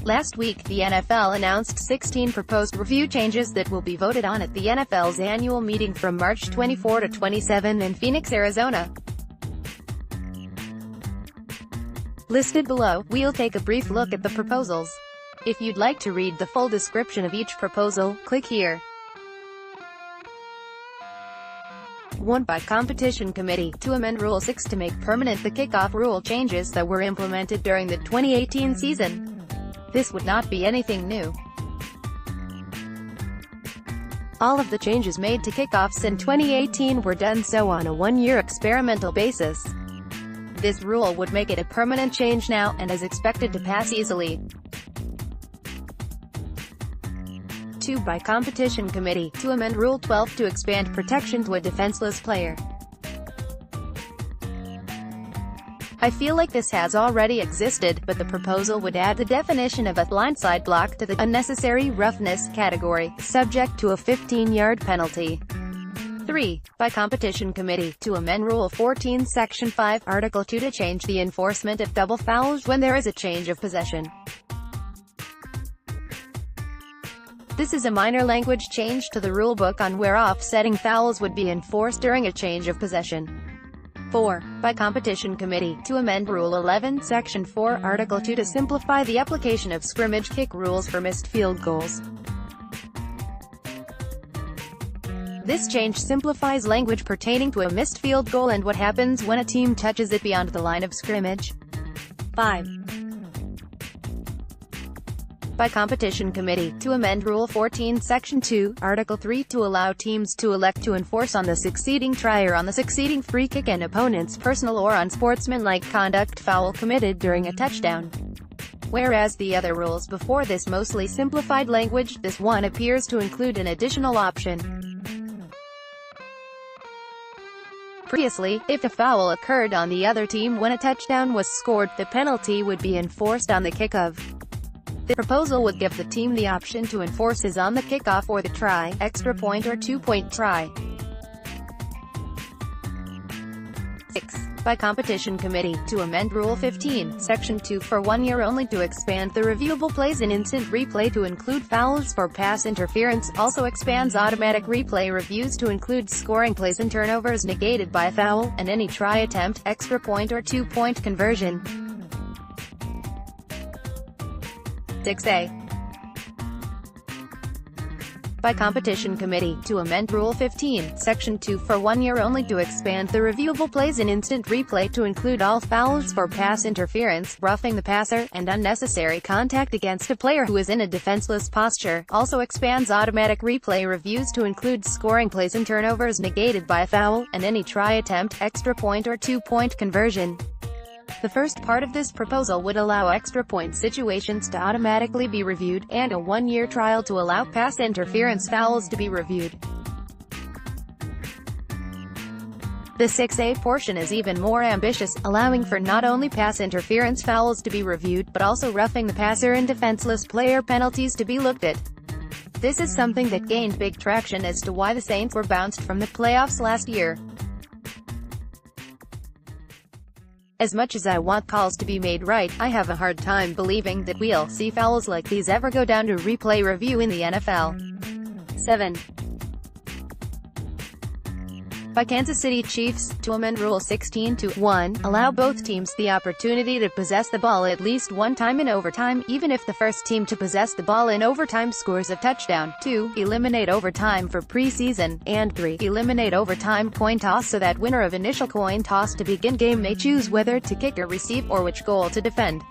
Last week, the NFL announced 16 proposed review changes that will be voted on at the NFL's annual meeting from March 24 to 27 in Phoenix, Arizona. Listed below, we'll take a brief look at the proposals. If you'd like to read the full description of each proposal, click here. 1. By Competition Committee, to amend Rule 6 to make permanent the kickoff rule changes that were implemented during the 2018 season. This would not be anything new. All of the changes made to kickoffs in 2018 were done so on a one-year experimental basis. This rule would make it a permanent change now, and is expected to pass easily. 2. By Competition Committee, to amend Rule 12 to expand protection to a defenseless player. I feel like this has already existed, but the proposal would add the definition of a blindside block to the unnecessary roughness category, subject to a 15-yard penalty. 3. By Competition Committee, to amend Rule 14 Section 5, Article 2 to change the enforcement of double fouls when there is a change of possession. This is a minor language change to the rulebook on where offsetting fouls would be enforced during a change of possession. 4. By Competition Committee, to amend Rule 11, Section 4, Article 2 to simplify the application of scrimmage kick rules for missed field goals. This change simplifies language pertaining to a missed field goal and what happens when a team touches it beyond the line of scrimmage. 5. By Competition Committee, to amend Rule 14 Section 2, Article 3 to allow teams to elect to enforce on the succeeding try or on the succeeding free kick an opponent's personal or unsportsmanlike conduct foul committed during a touchdown. Whereas the other rules before this mostly simplified language, this one appears to include an additional option. Previously, if a foul occurred on the other team when a touchdown was scored, the penalty would be enforced on the kickoff. The proposal would give the team the option to enforce his on the kickoff or the try, extra point or two-point try. 6. By Competition Committee, to amend Rule 15, Section 2 for 1 year only to expand the reviewable plays in instant replay to include fouls for pass interference, also expands automatic replay reviews to include scoring plays and turnovers negated by a foul, and any try attempt, extra point or two-point conversion. 6A. By Competition Committee, to amend Rule 15, Section 2 for 1 year only to expand the reviewable plays in instant replay to include all fouls for pass interference, roughing the passer, and unnecessary contact against a player who is in a defenseless posture, also expands automatic replay reviews to include scoring plays and turnovers negated by a foul, and any try attempt, extra point or two-point conversion. The first part of this proposal would allow extra point situations to automatically be reviewed, and a one-year trial to allow pass interference fouls to be reviewed. The 6A portion is even more ambitious, allowing for not only pass interference fouls to be reviewed, but also roughing the passer and defenseless player penalties to be looked at. This is something that gained big traction as to why the Saints were bounced from the playoffs last year. As much as I want calls to be made right, I have a hard time believing that we'll see fouls like these ever go down to replay review in the NFL. 7. By Kansas City Chiefs, to amend Rule 16 to 1. Allow both teams the opportunity to possess the ball at least one time in overtime, even if the first team to possess the ball in overtime scores a touchdown. 2. Eliminate overtime for preseason. And 3. Eliminate overtime coin toss so that winner of initial coin toss to begin game may choose whether to kick or receive, or which goal to defend.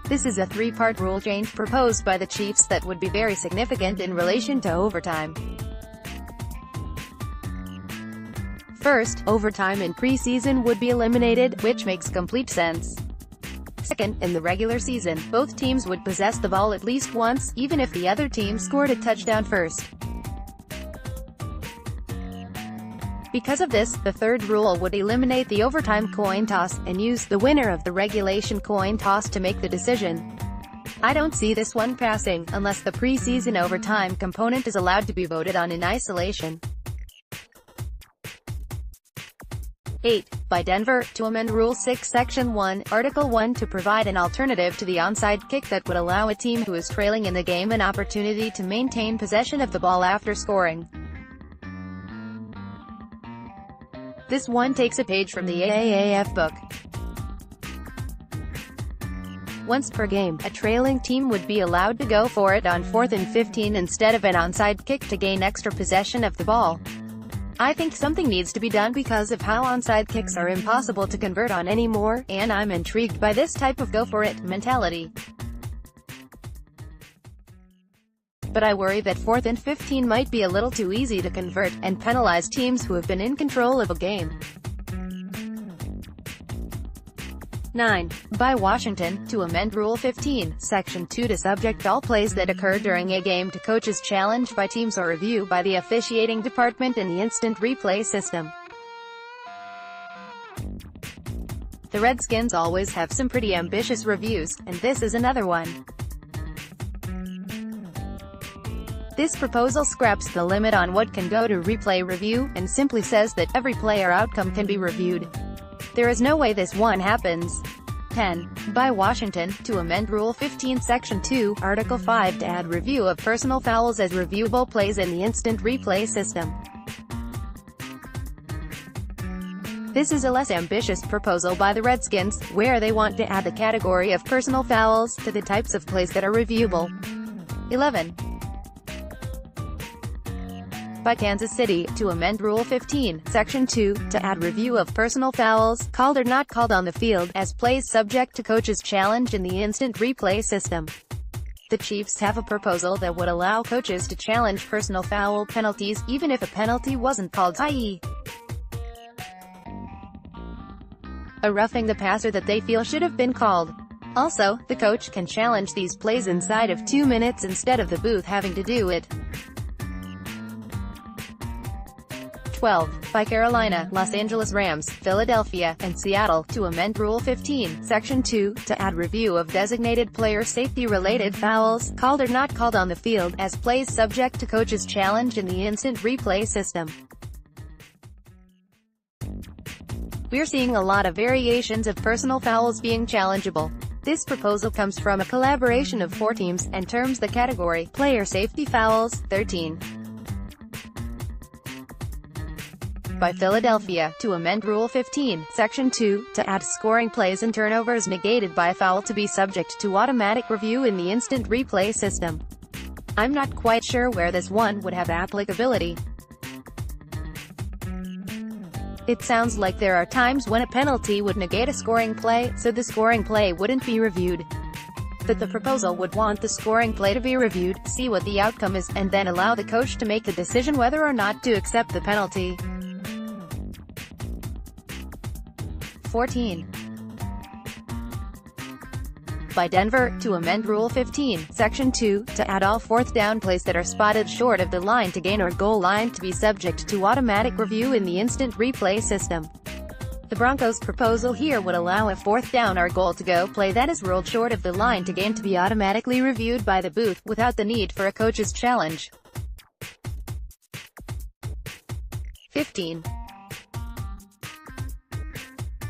This is a three-part rule change proposed by the Chiefs that would be very significant in relation to overtime. First, overtime in preseason would be eliminated, which makes complete sense. Second, in the regular season, both teams would possess the ball at least once, even if the other team scored a touchdown first. Because of this, the third rule would eliminate the overtime coin toss, and use the winner of the regulation coin toss to make the decision. I don't see this one passing, unless the preseason overtime component is allowed to be voted on in isolation. 8. By Denver, to amend Rule 6 Section 1, Article 1 to provide an alternative to the onside kick that would allow a team who is trailing in the game an opportunity to maintain possession of the ball after scoring. This one takes a page from the AAF book. Once per game, a trailing team would be allowed to go for it on 4th and 15 instead of an onside kick to gain extra possession of the ball. I think something needs to be done because of how onside kicks are impossible to convert on anymore, and I'm intrigued by this type of go-for-it mentality. But I worry that 4th and 15 might be a little too easy to convert, and penalize teams who have been in control of a game. 9. By Washington, to amend Rule 15, Section 2 to subject all plays that occur during a game to coaches' challenge by teams or review by the officiating department in the instant replay system. The Redskins always have some pretty ambitious reviews, and this is another one. This proposal scraps the limit on what can go to replay review, and simply says that every play or outcome can be reviewed. There is no way this one happens. 10. By Washington, to amend Rule 15 Section 2, Article 5 to add review of personal fouls as reviewable plays in the instant replay system. This is a less ambitious proposal by the Redskins, where they want to add the category of personal fouls to the types of plays that are reviewable. 11. By Kansas City, to amend Rule 15, Section 2, to add review of personal fouls, called or not called on the field, as plays subject to coach's challenge in the instant replay system. The Chiefs have a proposal that would allow coaches to challenge personal foul penalties, even if a penalty wasn't called, i.e. a roughing the passer that they feel should have been called. Also, the coach can challenge these plays inside of 2 minutes instead of the booth having to do it. 12. By Carolina, Los Angeles Rams, Philadelphia, and Seattle, to amend Rule 15, Section 2, to add review of designated player safety-related fouls, called or not called on the field, as plays subject to coach's challenge in the instant replay system. We're seeing a lot of variations of personal fouls being challengeable. This proposal comes from a collaboration of 4 teams, and terms the category, player safety fouls, 13. By Philadelphia, to amend Rule 15, Section 2, to add scoring plays and turnovers negated by a foul to be subject to automatic review in the instant replay system. I'm not quite sure where this one would have applicability. It sounds like there are times when a penalty would negate a scoring play, so the scoring play wouldn't be reviewed. But the proposal would want the scoring play to be reviewed, see what the outcome is, and then allow the coach to make the decision whether or not to accept the penalty. 14. By Denver, to amend Rule 15, Section 2, to add all 4th down plays that are spotted short of the line to gain or goal line to be subject to automatic review in the instant replay system. The Broncos' proposal here would allow a 4th down or goal to go play that is ruled short of the line to gain to be automatically reviewed by the booth, without the need for a coach's challenge. 15.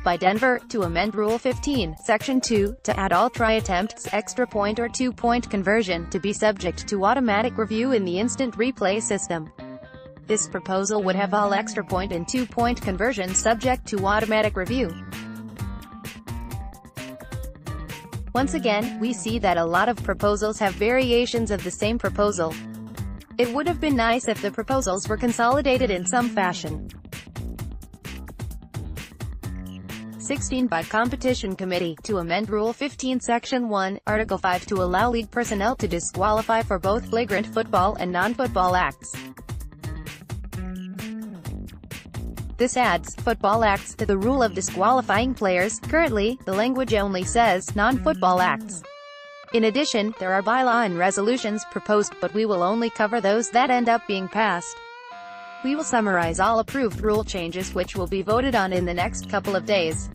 By Denver, to amend Rule 15, Section 2, to add all try attempts, extra point or 2-point conversion, to be subject to automatic review in the instant replay system. This proposal would have all extra point and 2-point conversions subject to automatic review. Once again, we see that a lot of proposals have variations of the same proposal. It would have been nice if the proposals were consolidated in some fashion. 16. By Competition Committee, to amend Rule 15 Section 1, Article 5 to allow league personnel to disqualify for both flagrant football and non-football acts. This adds football acts to the rule of disqualifying players. Currently, the language only says non-football acts. In addition, there are bylaw and resolutions proposed, but we will only cover those that end up being passed. We will summarize all approved rule changes which will be voted on in the next couple of days.